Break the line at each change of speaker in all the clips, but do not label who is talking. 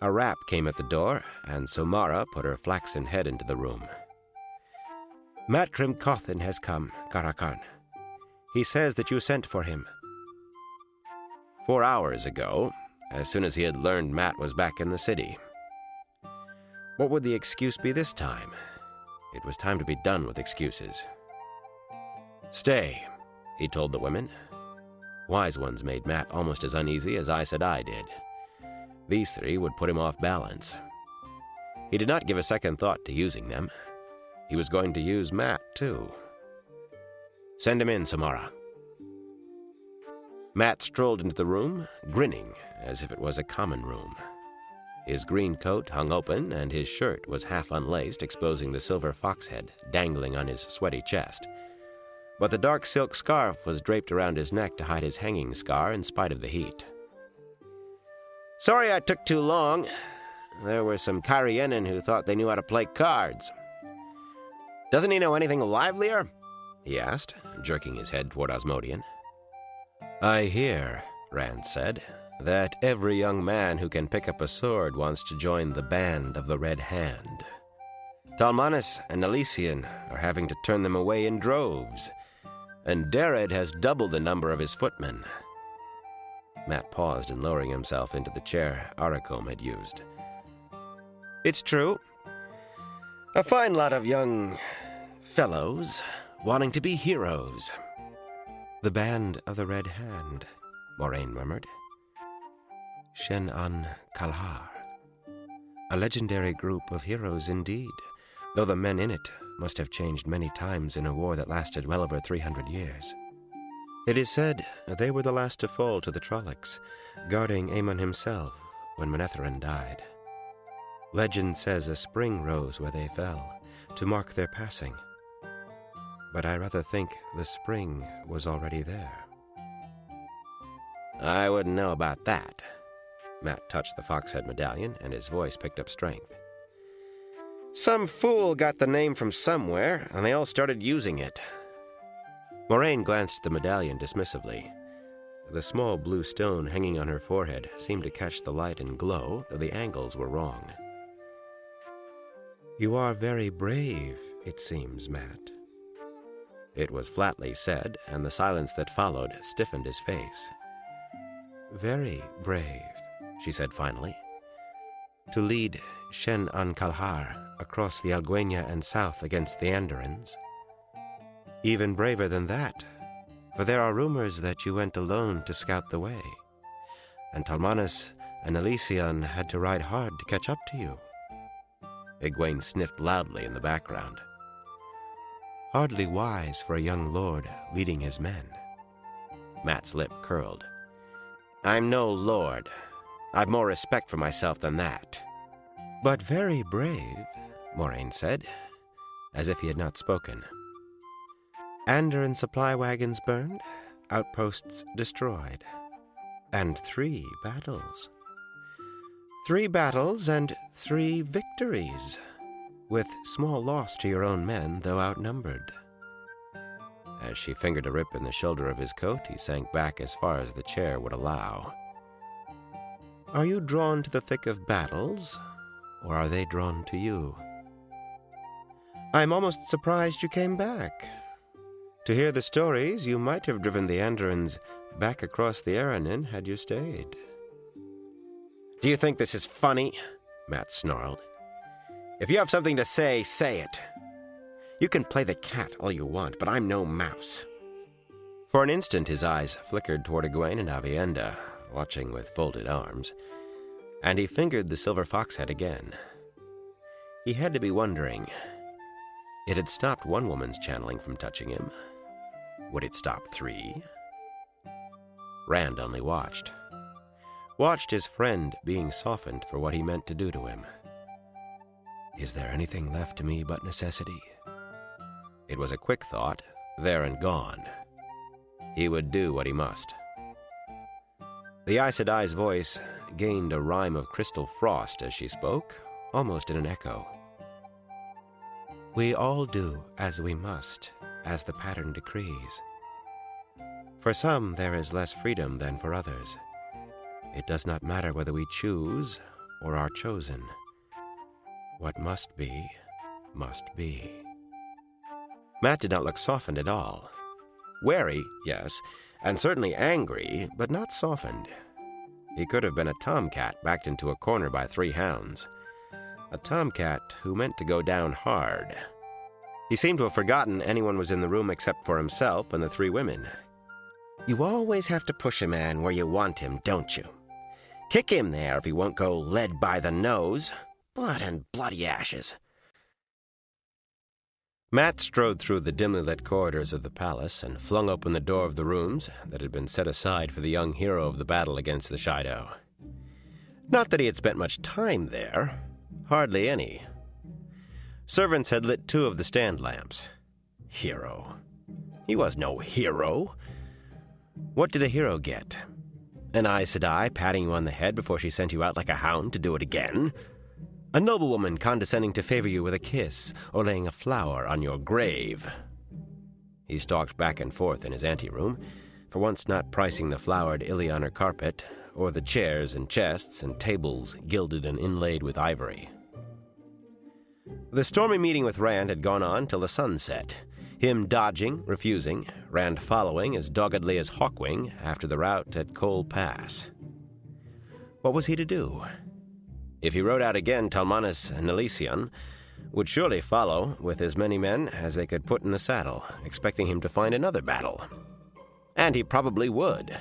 A rap came at the door, and Somara put her flaxen head into the room. "Matrim Cawthon has come, Cairhien. He says that you sent for him." 4 hours ago, as soon as he had learned Mat was back in the city. What would the excuse be this time? It was time to be done with excuses. "Stay," he told the women. Wise ones made Mat almost as uneasy as Aes Sedai did. These three would put him off balance. He did not give a second thought to using them. He was going to use Mat, too. "Send him in, Somara." Mat strolled into the room, grinning as if it was a common room. His green coat hung open, and his shirt was half unlaced, exposing the silver fox head dangling on his sweaty chest. But the dark silk scarf was draped around his neck to hide his hanging scar in spite of the heat. "Sorry I took too long. There were some Cairhien who thought they knew how to play cards." "Doesn't he know anything livelier?" he asked, jerking his head toward Osmodian. "I hear," Rands said, "that every young man who can pick up a sword wants to join the band of the Red Hand. Talmanes and Elysian are having to turn them away in droves, and Dered has doubled the number of his footmen." Mat paused in lowering himself into the chair Aracombe had used. "It's true. A fine lot of young fellows wanting to be heroes." "The band of the Red Hand," Moiraine murmured. "Shen an Calhar. A legendary group of heroes indeed, though the men in it must have changed many times in a war that lasted well over 300 years. It is said they were the last to fall to the Trollocs, guarding Aemon himself when Melindhra died. Legend says a spring rose where they fell, to mark their passing. But I rather think the spring was already there." "I wouldn't know about that." Mat touched the foxhead medallion, and his voice picked up strength. "Some fool got the name from somewhere, and they all started using it." Moiraine glanced at the medallion dismissively. The small blue stone hanging on her forehead seemed to catch the light and glow, though the angles were wrong. "You are very brave, it seems, Mat." It was flatly said, and the silence that followed stiffened his face. "Very brave," she said finally. "To lead Shen an Calhar across the Egwene and south against the Andorans. Even braver than that, for there are rumors that you went alone to scout the way, and Talmanes and Elysian had to ride hard to catch up to you." Egwene sniffed loudly in the background. "Hardly wise for a young lord leading his men." Mat's lip curled. "I'm no lord. I've more respect for myself than that." "But very brave," Moiraine said, as if he had not spoken. "Andoran supply wagons burned, outposts destroyed, and 3 battles. 3 battles and 3 victories, with small loss to your own men, though outnumbered." As she fingered a rip in the shoulder of his coat, he sank back as far as the chair would allow. "Are you drawn to the thick of battles, or are they drawn to you? I'm almost surprised you came back. To hear the stories, you might have driven the Andorans back across the Aranin had you stayed." "Do you think this is funny?" Mat snarled. "If you have something to say, say it. You can play the cat all you want, but I'm no mouse." For an instant his eyes flickered toward Egwene and Aviendha, watching with folded arms, and he fingered the silver fox head again. He had to be wondering. It had stopped one woman's channeling from touching him. Would it stop 3? Rand only watched. Watched his friend being softened for what he meant to do to him. Is there anything left to me but necessity? It was a quick thought, there and gone. He would do what he must. The Aes Sedai's voice gained a rhyme of crystal frost as she spoke, almost in an echo. "We all do as we must, as the pattern decrees. For some there is less freedom than for others. It does not matter whether we choose or our chosen. What must be, must be. Mat did not look softened at all. Wary, yes, and certainly angry, but not softened. He could have been a tomcat backed into a corner by 3 hounds. A tomcat who meant to go down hard. He seemed to have forgotten anyone was in the room except for himself and the 3 women. You always have to push a man where you want him, don't you? Kick him there if he won't go led by the nose. Blood and bloody ashes. Mat strode through the dimly lit corridors of the palace and flung open the door of the rooms that had been set aside for the young hero of the battle against the Shido. Not that he had spent much time there. Hardly any. Servants had lit 2 of the stand lamps. Hero. He was no hero. What did a hero get? An Aes Sedai patting you on the head before she sent you out like a hound to do it again? A noblewoman condescending to favor you with a kiss or laying a flower on your grave? He stalked back and forth in his anteroom, for once not pricing the flowered Ilianer carpet or the chairs and chests and tables gilded and inlaid with ivory. The stormy meeting with Rand had gone on till the sun set, him dodging, refusing, Rand following as doggedly as Hawkwing after the rout at Cole Pass. What was he to do? If he rode out again, Talmanis and Elysion would surely follow with as many men as they could put in the saddle, expecting him to find another battle. And he probably would.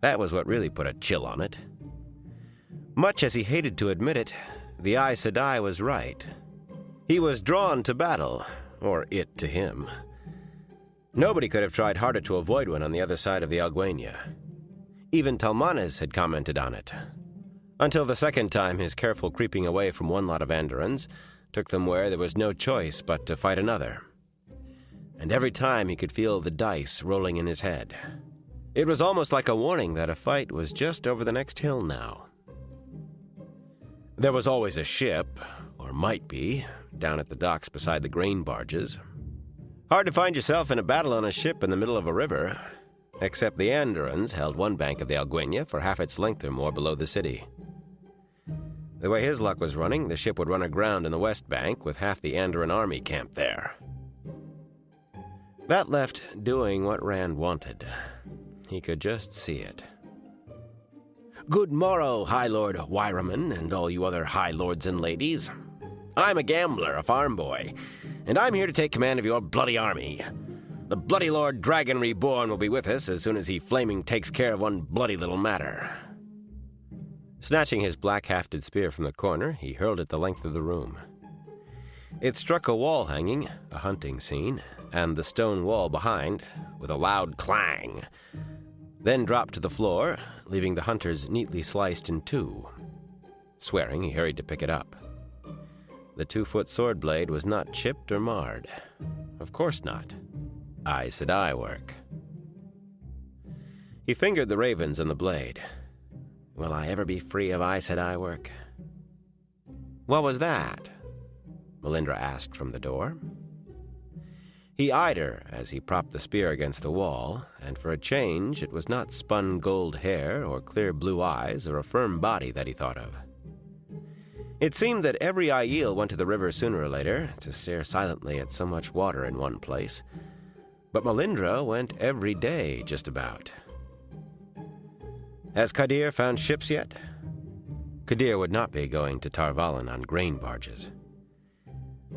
That was what really put a chill on it. Much as he hated to admit it, the Aes Sedai was right. He was drawn to battle, or it to him. Nobody could have tried harder to avoid one on the other side of the Egwene. Even Talmanis had commented on it. Until the second time his careful creeping away from one lot of Andorans took them where there was no choice but to fight another. And every time he could feel the dice rolling in his head. It was almost like a warning that a fight was just over the next hill now. There was always a ship, or might be, down at the docks beside the grain barges. Hard to find yourself in a battle on a ship in the middle of a river, except the Andorans held one bank of the Egwene for half its length or more below the city. The way his luck was running, the ship would run aground in the west bank with half the Andoran army camped there. That left doing what Rand wanted. He could just see it. Good morrow, High Lord Wyraman and all you other High Lords and ladies. I'm a gambler, a farm boy, and I'm here to take command of your bloody army. The bloody Lord Dragon Reborn will be with us as soon as he flaming takes care of one bloody little matter. Snatching his black-hafted spear from the corner, he hurled it the length of the room. It struck a wall hanging, a hunting scene, and the stone wall behind, with a loud clang, then dropped to the floor, leaving the hunters neatly sliced in 2. Swearing, he hurried to pick it up. The 2-foot sword blade was not chipped or marred. Of course not. Aes Sedai work. He fingered the ravens on the blade. Will I ever be free of Aes Sedai work? What was that? Melindhra asked from the door. He eyed her as he propped the spear against the wall, and for a change it was not spun gold hair or clear blue eyes or a firm body that he thought of. It seemed that every Aiel went to the river sooner or later to stare silently at so much water in one place, but Melindhra went every day, just about. Has Kadir found ships yet? Kadir would not be going to Tar Valon on grain barges.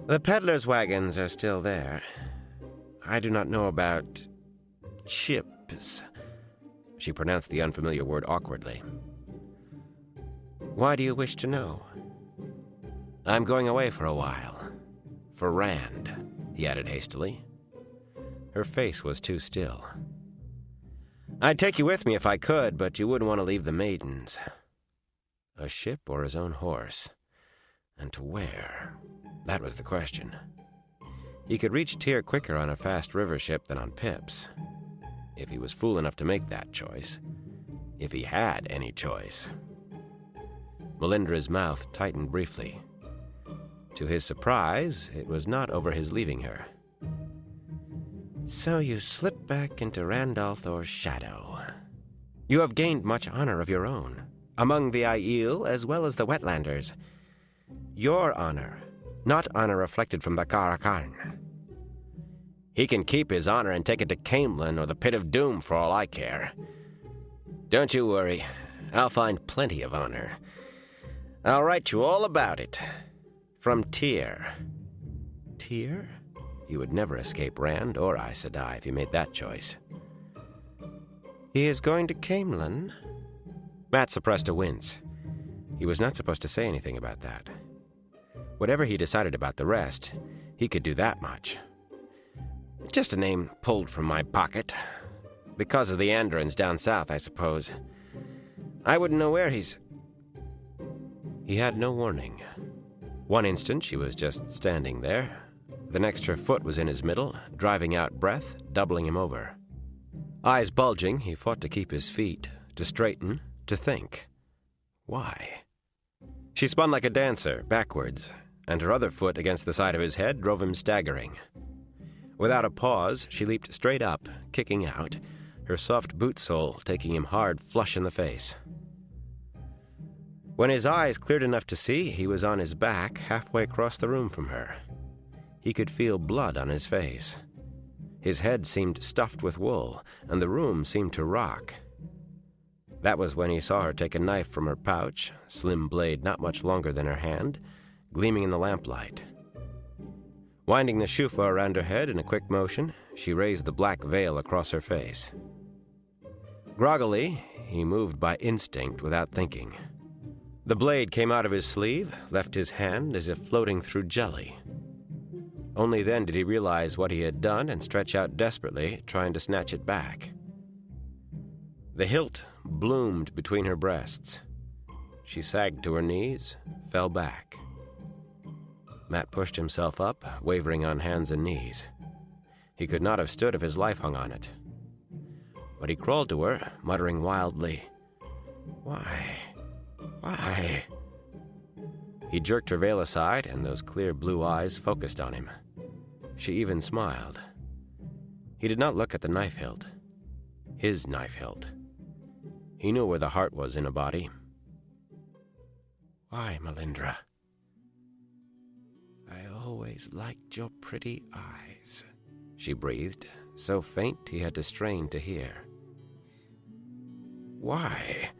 The peddlers' wagons are still there. I do not know about ships. She pronounced the unfamiliar word awkwardly. Why do you wish to know? I'm going away for a while. For Rand, he added hastily. Her face was too still. I'd take you with me if I could, but you wouldn't want to leave the maidens. A ship or his own horse? And to where? That was the question. He could reach Tyr quicker on a fast river ship than on Pip's. If he was fool enough to make that choice. If he had any choice. Melindra's mouth tightened briefly. To his surprise, it was not over his leaving her. So you slipped back into Randall Thor's shadow. You have gained much honor of your own. among the Aiel as well as the Wetlanders. Your honor, not honor reflected from the Cairhien. He can keep his honor and take it to Cairhien or the Pit of Doom for all I care. Don't you worry, I'll find plenty of honor. I'll write you all about it. From Tyr. Tyr? You would never escape Rand or Aes Sedai if you made that choice. He is going to Cairhien? Matt suppressed a wince. He was not supposed to say anything about that. Whatever he decided about the rest, he could do that much. Just a name pulled from my pocket. Because of the Andorans down south, I suppose. I wouldn't know where he's... He had no warning. One instant, she was just standing there. The next, her foot was in his middle, driving out breath, doubling him over. Eyes bulging, he fought to keep his feet, to straighten, to think. Why? She spun like a dancer, backwards, and her other foot against the side of his head drove him staggering. Without a pause, she leaped straight up, kicking out, her soft boot sole taking him hard flush in the face. When his eyes cleared enough to see, he was on his back, halfway across the room from her. He could feel blood on his face. His head seemed stuffed with wool, and the room seemed to rock. That was when he saw her take a knife from her pouch, slim blade not much longer than her hand, gleaming in the lamplight. Winding the shuffa around her head in a quick motion, she raised the black veil across her face. Groggily, he moved by instinct without thinking. The blade came out of his sleeve, left his hand as if floating through jelly. Only then did he realize what he had done and stretch out desperately, trying to snatch it back. The hilt bloomed between her breasts. She sagged to her knees, fell back. Matt pushed himself up, wavering on hands and knees. He could not have stood if his life hung on it. But he crawled to her, muttering wildly, "Why? Why?" He jerked her veil aside, and those clear blue eyes focused on him. She even smiled. He did not look at the knife hilt. His knife hilt. He knew where the heart was in a body. "Why, Melindra?" "I always liked your pretty eyes," she breathed, so faint he had to strain to hear. "Why?"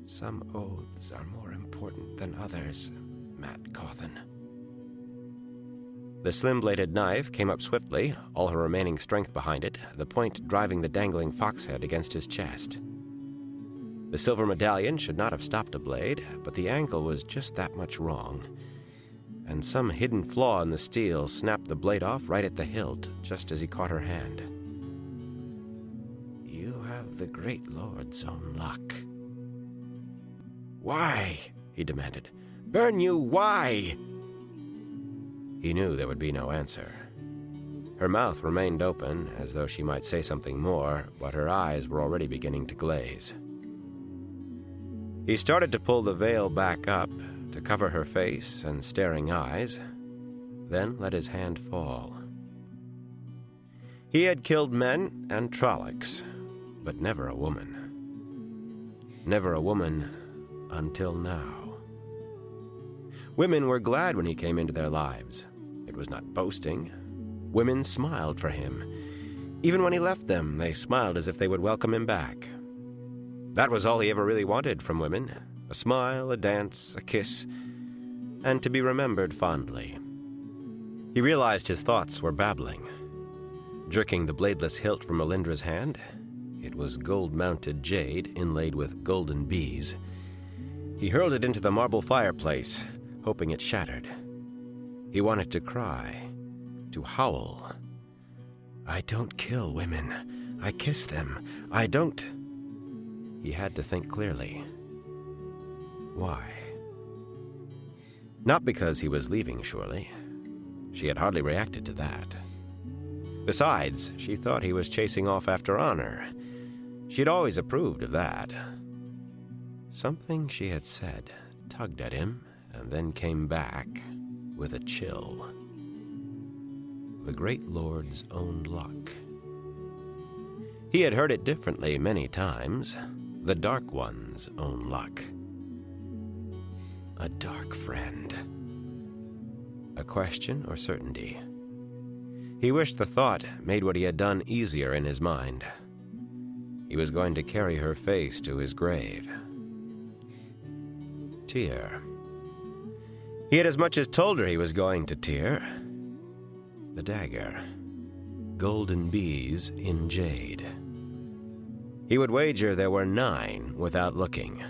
"Some oaths are more important than others, Matt Cairhien." The slim-bladed knife came up swiftly, all her remaining strength behind it, the point driving the dangling fox head against his chest. The silver medallion should not have stopped a blade, but the angle was just that much wrong, and some hidden flaw in the steel snapped the blade off right at the hilt, just as he caught her hand. "You have the great lord's own luck." "Why?" he demanded. "Burn you, why?" He knew there would be no answer. Her mouth remained open, as though she might say something more, but her eyes were already beginning to glaze. He started to pull the veil back up, to cover her face and staring eyes, then let his hand fall. He had killed men and Trollocs, but never a woman. Never a woman until now. Women were glad when he came into their lives. It was not boasting. Women smiled for him. Even when he left them, they smiled as if they would welcome him back. That was all he ever really wanted from women. A smile, a dance, a kiss, and to be remembered fondly. He realized his thoughts were babbling. Jerking the bladeless hilt from Melindra's hand, it was gold-mounted jade inlaid with golden bees. He hurled it into the marble fireplace, hoping it shattered. He wanted to cry, to howl. "I don't kill women. I kiss them. I don't..." He had to think clearly. Why? Not because he was leaving, surely. She had hardly reacted to that. Besides, she thought he was chasing off after honor. She'd always approved of that. Something she had said tugged at him and then came back with a chill. The great lord's own luck. He had heard it differently many times. the Dark One's own luck. A dark friend. A question or certainty? He wished the thought made what he had done easier in his mind. He was going to carry her face to his grave. Tear. He had as much as told her he was going to tear. The dagger. Golden bees in jade. He would wager there were 9 without looking.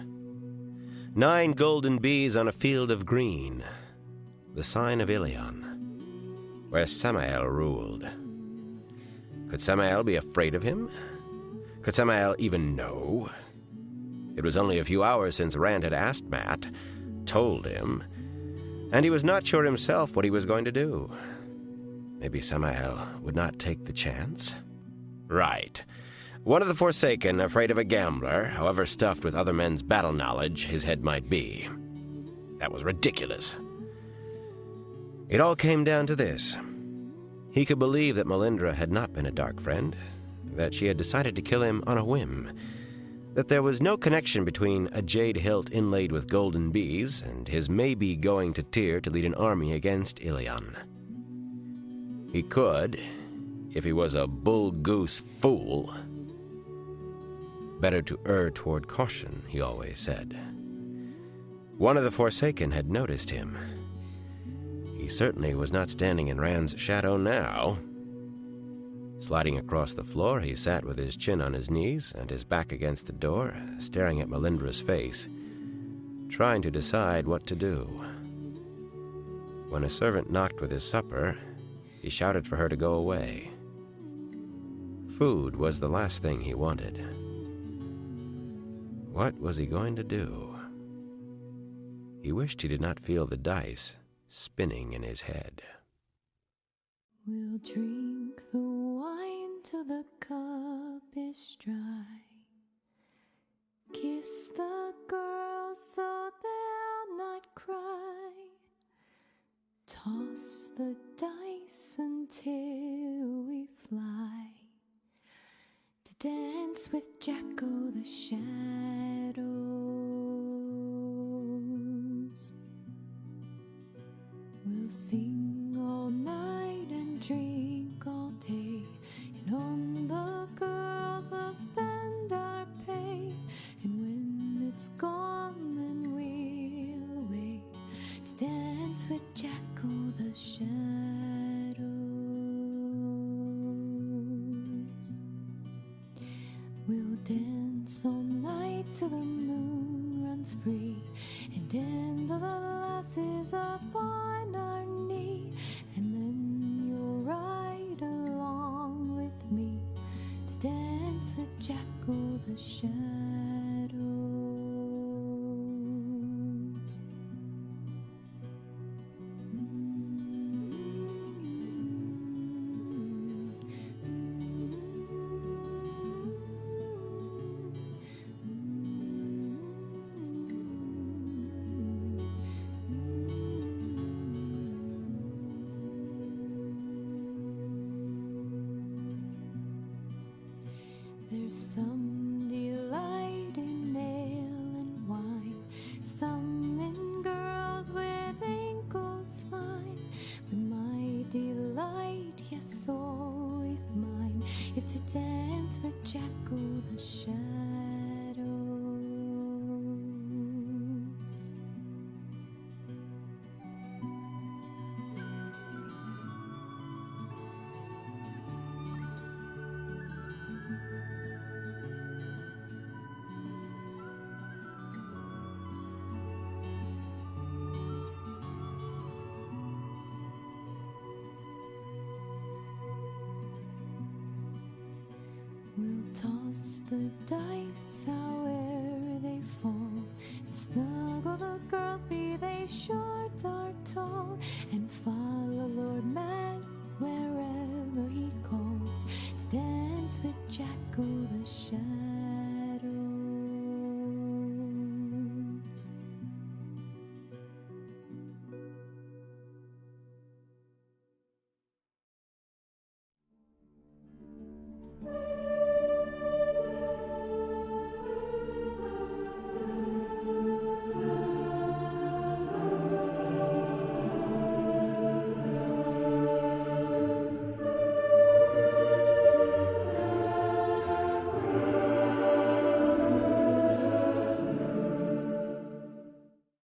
9 golden bees on a field of green. The sign of Ilion, where Samael ruled. Could Samael be afraid of him? Could Samael even know? It was only a few hours since Rand had asked Matt, told him, and he was not sure himself what he was going to do. Maybe Samael would not take the chance? Right. One of the Forsaken, afraid of a gambler, however stuffed with other men's battle knowledge his head might be. That was ridiculous. It all came down to this. He could believe that Melindra had not been a dark friend, that she had decided to kill him on a whim, that there was no connection between a jade hilt inlaid with golden bees and his maybe going to Tyr to lead an army against Ilion. He could, if he was a bull-goose fool. Better to err toward caution, he always said. One of the Forsaken had noticed him. He certainly was not standing in Rand's shadow now. Sliding across the floor, he sat with his chin on his knees and his back against the door, staring at Melindra's face, trying to decide what to do. When a servant knocked with his supper, he shouted for her to go away. Food was the last thing he wanted. What was he going to do? He wished he did not feel the dice spinning in his head.
We'll drink the wine till the cup is dry. Kiss the girls so they'll not cry. Toss the dice until we fly. To dance with Jacko the shadows. We'll sing all night and drink all day, and on the girls we'll spend our pay. And when it's gone, then we'll away to dance with Jacko the shadows. We'll dance all night till the moon runs free, and end all the lasses upon our knee. And then you'll ride along with me to dance with Jacko the shadows. There's some delight in ale and wine, some in girls with ankles fine. But my delight, yes, always mine, is to dance with Jacko the shadows. We'll toss the dice however they fall, and snuggle the girls be they sure.